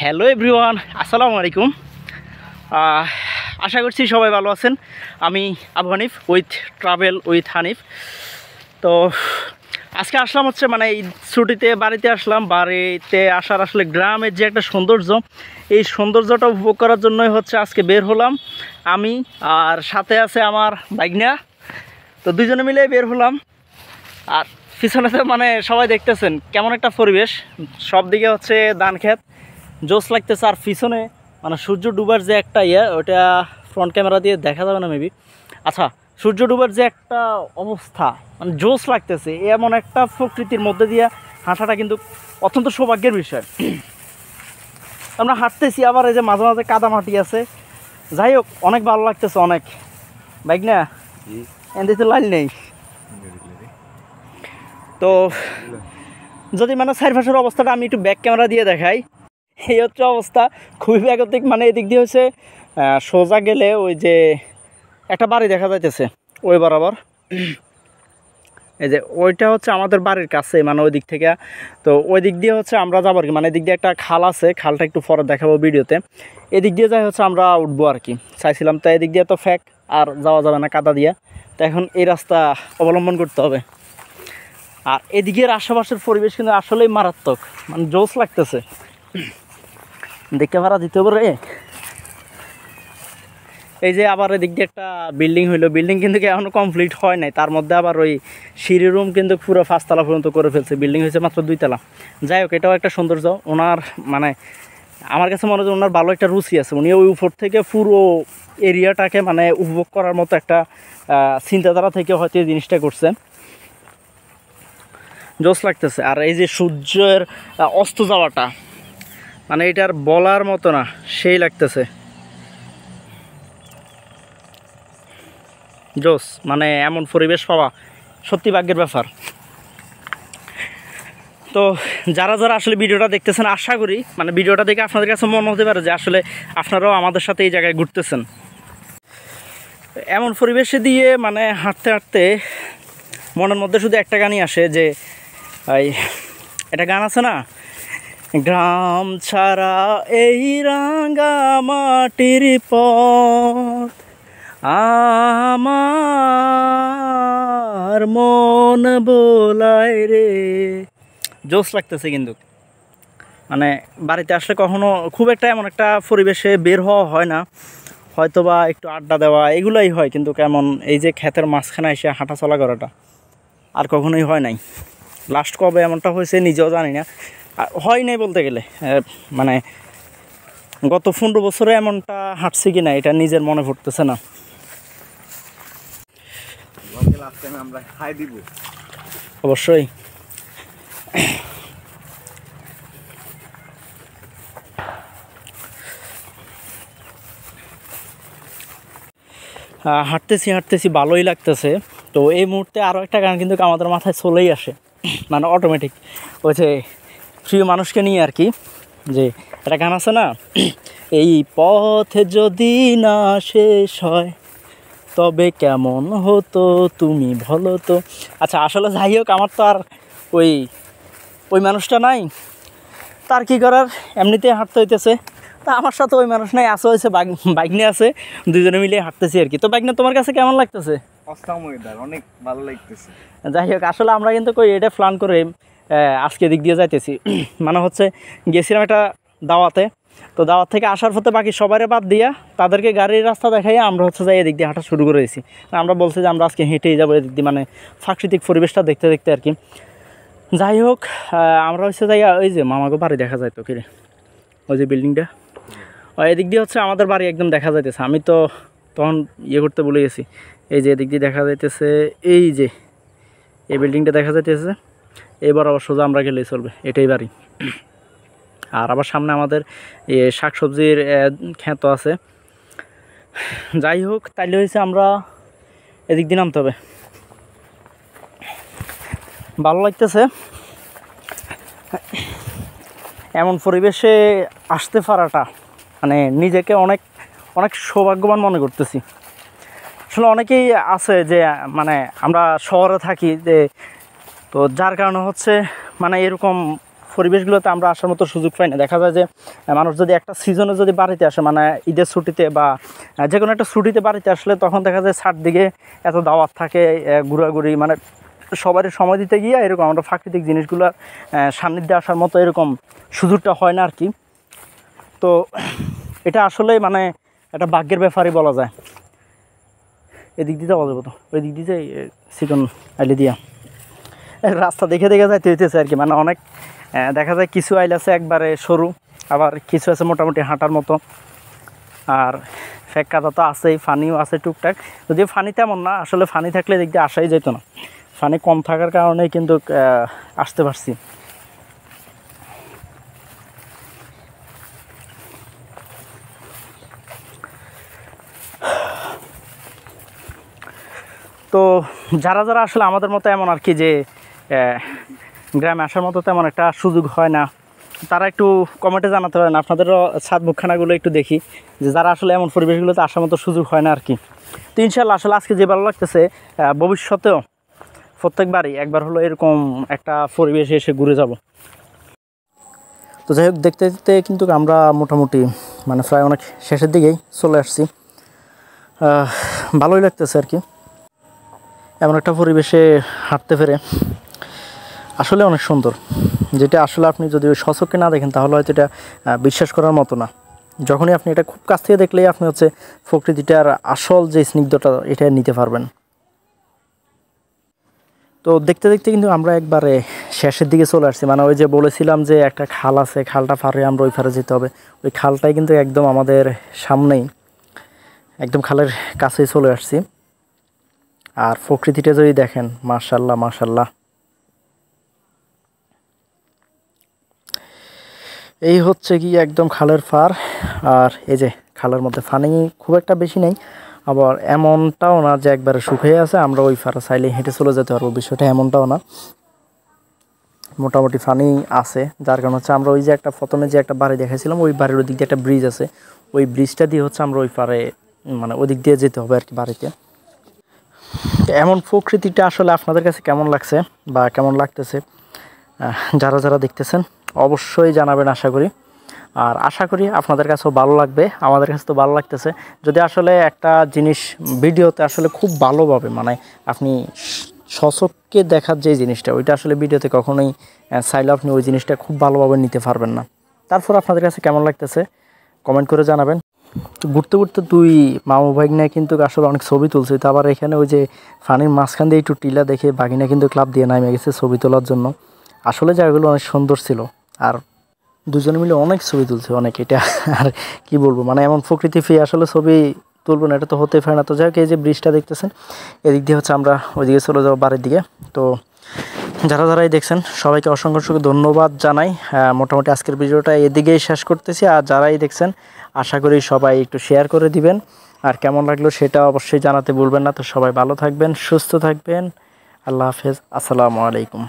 Hello everyone, আসসালামু আলাইকুম। আশা করছি সবাই ভালো আছেন। আমি Abu Hanif with travel with Hanif. তো আজকে আসলাম হচ্ছে এই ছুটিতে বাড়িতে আসলাম। বাড়িতে আসার আসলে গ্রামের যে একটা সৌন্দর্য, এই সৌন্দর্যটা উপভোগ করার জন্যই হচ্ছে আজকে বের হলাম আমি, আর সাথে আছে আমার বাইগনা। তো দুজনে মিলে বের হলাম। আর পিছনেতে সবাই দেখতেছেন কেমন একটা পরিবেশ, সব দিকে হচ্ছে ধান ক্ষেত, জোস লাগতেছে। আর পিছনে সূর্য ডুবার যে একটা ওটা ফ্রন্ট ক্যামেরা দিয়ে দেখা যাবে না মেবি। আচ্ছা, সূর্য ডুবার যে একটা অবস্থা, জোস লাগতেছে। এমন একটা প্রকৃতির মধ্যে দিয়ে হাঁটাটা কিন্তু অত্যন্ত সৌভাগ্যের বিষয়। আমরা হাঁটতেছি, আবার এই যে মাঝে মাঝে কাদা মাটি আছে। যাই হোক, অনেক ভালো লাগতেছে অনেক। বাইক না এদিকে লাইল নেই তো, যদি চারপাশের অবস্থাটা আমি একটু ব্যাক ক্যামেরা দিয়ে দেখাই। এই হচ্ছে অবস্থা, খুবই প্রাকৃতিক। এদিক দিয়ে হচ্ছে সোজা গেলে ওই যে একটা বাড়ি দেখা যাইতেছে ওই বরাবর। এই যে ওইটা হচ্ছে আমাদের বাড়ির কাছে, ওই দিক থেকে। তো ওই দিক দিয়ে হচ্ছে আমরা যাবো আর কি। এদিক দিয়ে একটা খাল আছে, খালটা একটু পরে দেখাবো ভিডিওতে। এদিক দিয়ে যাই হচ্ছে আমরা উঠবো আর কি চাইছিলাম। তো এদিক দিয়ে তো ফ্যাক আর যাওয়া যাবে না কাদা দিয়ে, তো এখন এই রাস্তা অবলম্বন করতে হবে। আর এদিকের আশেপাশের পরিবেশ কিন্তু আসলেই মারাত্মক, জোস লাগতেছে। দেখতে ভাড়া দিতে পারে। এই যে আবার এদিক দিয়ে একটা বিল্ডিং হইলো, বিল্ডিং কিন্তু এখনও কমপ্লিট হয় নাই। তার মধ্যে আবার ওই সিঁড়ি রুম কিন্তু পুরো 5 তলা পর্যন্ত করে ফেলছে, বিল্ডিং হয়েছে মাত্র 2 তলা। যাই হোক, এটাও একটা সৌন্দর্য। ওনার আমার কাছে মনে হয় ওনার ভালো একটা রুচি আছে। উনি ওই উপর থেকে পুরো এরিয়াটাকে উপভোগ করার মতো একটা চিন্তাধারা থেকে হয়তো এই জিনিসটা করছে। জোস লাগতেছে। আর এই যে সূর্যের অস্ত যাওয়াটা, এটার বলার মতো না, সেই লাগতেছে জোস। এমন পরিবেশ পাওয়া সত্যি ভাগ্যের ব্যাপার। তো যারা যারা আসলে ভিডিওটা দেখতেছেন, আশা করি ভিডিওটা দেখে আপনাদের কাছে মনে হতে পারে যে আসলে আপনারাও আমাদের সাথে এই জায়গায় ঘুরতেছেন। এমন পরিবেশে দিয়ে হাঁটতে হাঁটতে মনের মধ্যে শুধু একটা গানই আসে, যে একটা গান আছে না, গ্রাম ছাড়া এই রাঙা মাটির পথ আমার মন বোলায় রে। জোস লাগতেছে। কিন্তু বাড়িতে আসলে কখনো খুব একটা এমন একটা পরিবেশে বের হওয়া হয় না, হয়তো বা একটু আড্ডা দেওয়া এগুলাই হয়। কিন্তু কেমন এই যে ক্ষেতের মাঝখানে এসে হাঁটা চলা করাটা আর কখনোই হয় নাই। লাস্ট কবে এমনটা হয়েছে নিজেও জানি না। হয় নাই বলতে গেলে গত 15 বছরে এমনটা হাঁটছি কিনা এটা নিজের মনে পড়তেছে না। অবশ্যই। হাঁটতেছি ভালোই লাগতেছে। তো এই মুহূর্তে আরও একটা গান কিন্তু আমাদের মাথায় চলেই আসে, অটোমেটিক। ওই যে প্রিয় মানুষকে নিয়ে আর কি, যে একটা গান আছে না, এই পথে যদি না শেষ হয় তবে কেমন হতো তুমি বলো তো। আচ্ছা, আসলে যাই হোক, আমার তো আর ওই মানুষটা নাই, তার কি করার, এমনিতেই হাঁটতে হইতেছে। তা আমার সাথে ওই মানুষ নাই, আছে হয়েছে বাইক নিয়ে আছে, দুজনে মিলে হাঁটতেছি আর কি। তো বাইক নিয়ে তোমার কাছে কেমন লাগতেছে? অনেক ভালো লাগতেছে। যাই হোক, আসলে আমরা কিন্তু এটা প্ল্যান করে আজকে দিক দিয়ে যাইতেছি। হচ্ছে গেছিলাম একটা দাওয়াতে। তো দাওয়াত থেকে আসার পথে বাকি সবাই বাদ দিয়া তাদেরকে গাড়ির রাস্তা দেখাই আমরা হচ্ছে যাই এদিক দিয়ে হাঁটা শুরু করেছি। আমরা বলছি যে আমরা আজকে হেঁটেই যাবো এদিক দিয়ে, প্রাকৃতিক পরিবেশটা দেখতে দেখতে আর কি। যাই হোক, আমরা হচ্ছে যাই ওই যে মামাকে বাড়ি দেখা যায় তো কিরে, ওই যে বিল্ডিংটা, এদিক দিয়ে হচ্ছে আমাদের বাড়ি একদম দেখা যাইতেছে। আমি তো তখন করতে ভুলে গেছি। এই যে এদিক দিয়ে দেখা যাইতেছে, এই যে এই বিল্ডিংটা দেখা যাইতেছে। এবার আবার সোজা আমরা গেলেই চলবে, এটাই বাড়ি। আর আবার সামনে আমাদের শাকসবজির ক্ষেত আছে। যাই হোক, তাইলে হয়েছে আমরা এদিক দিয়ে নামতে হবে। ভালো লাগতেছে এমন পরিবেশে আসতে পারাটা, নিজেকে অনেক অনেক সৌভাগ্যবান মনে করতেছি। আসলে অনেকেই আছে যে আমরা শহরে থাকি, যে তো যার কারণে হচ্ছে এরকম পরিবেশগুলোতে আমরা আসার মতো সুযোগ পাই না। দেখা যায় যে মানুষ যদি একটা সিজনে যদি বাড়িতে আসে, মানে ঈদের ছুটিতে বা যে কোনো একটা ছুটিতে বাড়িতে আসলে, তখন দেখা যায় দিকে এত দাওয়াত থাকে, ঘোরাঘুরি, মানে সবারই সময় দিতে গিয়ে এরকম আমরা প্রাকৃতিক জিনিসগুলোর সান্নিধ্যে আসার মতো এরকম সুযোগটা হয় না আর কি। তো এটা আসলে মানে একটা ভাগ্যের ব্যাপারই বলা যায়। এদিক দিতে যাওয়া যাবে তো, ওই দিক দিতে চিকন আইলে দিয়া রাস্তা দেখে দেখে যাইতে হইতেছে আর কি। মানে অনেক দেখা যায় কিছু আইল আছে একবারে সরু, আবার কিছু আছে মোটামুটি হাঁটার মতো, আর ফেক কাদা তো আছেই, ফানিও আছে টুকটাক। যদিও ফানি তেমন না, আসলে ফানি থাকলে দিক দিয়ে আসাই যেত না, ফানি কম থাকার কারণে কিন্তু আসতে পারছি। তো যারা যারা আসলে আমাদের মতো এমন আর কি, যে গ্রামে আসার মতো তেমন একটা সুযোগ হয় না, তারা একটু কমেন্টে জানাতে পারেন। আপনাদেরও ছাদ মুখখানাগুলো একটু দেখি, যে যারা আসলে এমন পরিবেশগুলোতে আসার মতো সুযোগ হয় না আর কি। তো ইনশাল্লাহ আসলে আজকে যে ভালো লাগতেছে, ভবিষ্যতেও প্রত্যেকবারই একবার হলো এরকম একটা পরিবেশে এসে ঘুরে যাব। তো যাই হোক, দেখতে দেখতে কিন্তু আমরা মোটামুটি মানে প্রায় অনেক শেষের দিকেই চলে আসছি। ভালোই লাগতেছে আর কি, এমন একটা পরিবেশে হাঁটতে পেরে আসলে অনেক সুন্দর, যেটা আসলে আপনি যদি ওই সচক্ষে না দেখেন তাহলে হয়তো এটা বিশ্বাস করার মতো না। যখনই আপনি এটা খুব কাছ থেকে দেখলেই আপনি হচ্ছে প্রকৃতিটার আসল যে স্নিগ্ধতা এটা নিতে পারবেন। তো দেখতে দেখতে কিন্তু আমরা একবারে শেষের দিকে চলে আসছি। মানে ওই যে বলেছিলাম যে একটা খাল আছে, খালটা পারে আমরা ওই পারে যেতে হবে, ওই খালটাই কিন্তু একদম আমাদের সামনেই, একদম খালের কাছেই চলে আসছি। আর প্রকৃতিটা যদি দেখেন, মাশাল্লাহ মাশাল্লাহ, এই হচ্ছে কি একদম খালের পার। আর এই যে খালের মধ্যে পানি খুব একটা বেশি নেই, আবার এমনটাও না যে একবারে শুকিয়ে আছে, আমরা ওই পারে চাইলে হেঁটে চলে যেতে পারবো, বিষয়টা এমনটাও না, মোটামুটি পানি আছে। যার কারণ হচ্ছে আমরা ওই যে একটা প্রথমে যে একটা বাড়ি দেখাইছিলাম, ওই বাড়ির ওই দিক দিয়ে একটা ব্রিজ আছে, ওই ব্রিজটা দিয়ে হচ্ছে আমরা ওই পারে মানে ওই দিক দিয়ে যেতে হবে আর কি বাড়িতে। এমন প্রকৃতিটা আসলে আপনাদের কাছে কেমন লাগছে বা কেমন লাগতেছে, যারা যারা দেখতেছেন অবশ্যই জানাবেন আশা করি। আর আশা করি আপনাদের কাছেও ভালো লাগবে, আমাদের কাছে তো ভালো লাগতেছে। যদি আসলে একটা জিনিস ভিডিওতে আসলে খুব ভালোভাবে, মানে আপনি সচক্ষে দেখার যে জিনিসটা, ওইটা আসলে ভিডিওতে কখনোই চাইলে আপনি ওই জিনিসটা খুব ভালোভাবে নিতে পারবেন না। তারপর আপনাদের কাছে কেমন লাগতেছে কমেন্ট করে জানাবেন। তো ঘুরতে ঘুরতে দুই মামু ভাগিনা কিন্তু আসলে অনেক ছবি তুলছে। তো আবার এখানে ওই যে পানির মাঝখান দিয়ে একটু টিলা দেখে বাগিনা কিন্তু ক্লাব দিয়ে নামে গেছে ছবি তোলার জন্য। আসলে জায়গাগুলো অনেক সুন্দর ছিল, আর দুজনে মিলে অনেক ছবি তুলছে অনেক। এটা আর কি বলবো, মানে এমন প্রকৃতি ফিরে আসলে ছবি তুলবো না, এটা তো হতেই পারে না। তো যাই হোক, এই যে ব্রিজটা দেখতেছেন, এদিক দিয়ে হচ্ছে আমরা ওইদিকে চলে যাবো বাড়ির দিকে। তো যারা যারাই দেখছেন সবাইকে অসংখ্য অসংখ্য ধন্যবাদ জানাই। মোটামুটি আজকের ভিডিওটা এদিকেই শেষ করতেছি। আর যারাই দেখছেন আশা করি সবাই একটু শেয়ার করে দিবেন, আর কেমন লাগলো সেটা অবশ্যই জানাতে ভুলবেন না। তো সবাই ভালো থাকবেন, সুস্থ থাকবেন, আল্লাহ হাফেজ, আসসালামু আলাইকুম।